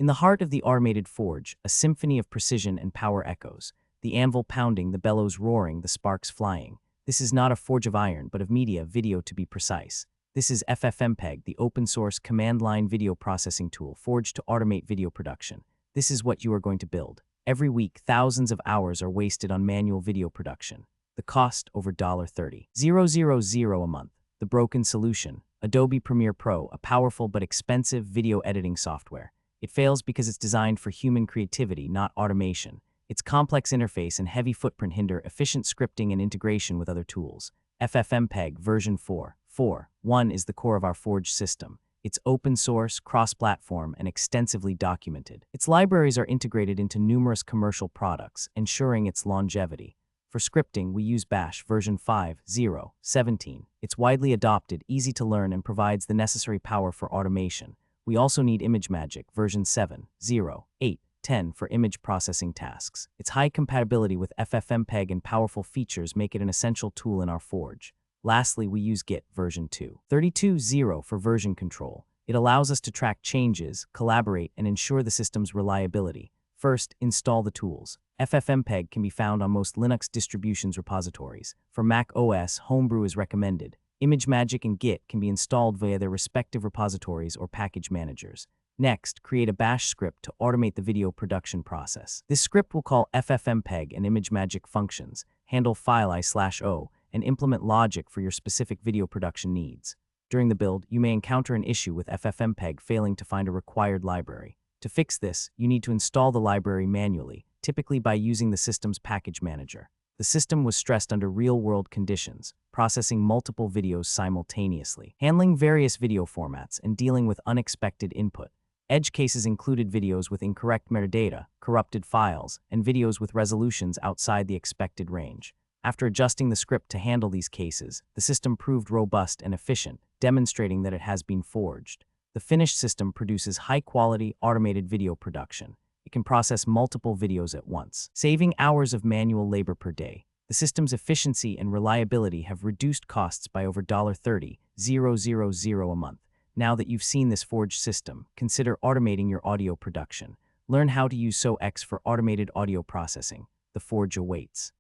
In the heart of the automated forge, a symphony of precision and power echoes. The anvil pounding, the bellows roaring, the sparks flying. This is not a forge of iron, but of media, video to be precise. This is ffmpeg, the open-source command-line video processing tool forged to automate video production. This is what you are going to build. Every week, thousands of hours are wasted on manual video production. The cost over $30,000 a month. The broken solution. Adobe Premiere Pro, a powerful but expensive video editing software. It fails because it's designed for human creativity, not automation. Its complex interface and heavy footprint hinder efficient scripting and integration with other tools. ffmpeg version 4.4.1 is the core of our Forge system. It's open source, cross-platform, and extensively documented. Its libraries are integrated into numerous commercial products, ensuring its longevity. For scripting, we use Bash version 5.0.17. It's widely adopted, easy to learn, and provides the necessary power for automation. We also need ImageMagick version 7.0.8.10 for image processing tasks. Its high compatibility with ffmpeg and powerful features make it an essential tool in our Forge. Lastly, we use Git version 2.32.0 for version control. It allows us to track changes, collaborate, and ensure the system's reliability. First, install the tools. ffmpeg can be found on most Linux distributions repositories. For Mac OS, Homebrew is recommended. ImageMagick and Git can be installed via their respective repositories or package managers. Next, create a Bash script to automate the video production process. This script will call ffmpeg and ImageMagick functions, handle file i/o, and implement logic for your specific video production needs. During the build, you may encounter an issue with ffmpeg failing to find a required library. To fix this, you need to install the library manually, typically by using the system's package manager. The system was stressed under real-world conditions, processing multiple videos simultaneously, handling various video formats, and dealing with unexpected input. Edge cases included videos with incorrect metadata, corrupted files, and videos with resolutions outside the expected range. After adjusting the script to handle these cases, the system proved robust and efficient, demonstrating that it has been forged. The finished system produces high-quality, automated video production. It can process multiple videos at once, saving hours of manual labor per day. The system's efficiency and reliability have reduced costs by over $30,000 a month. Now that you've seen this Forge system, consider automating your audio production. Learn how to use SoX for automated audio processing. The Forge awaits.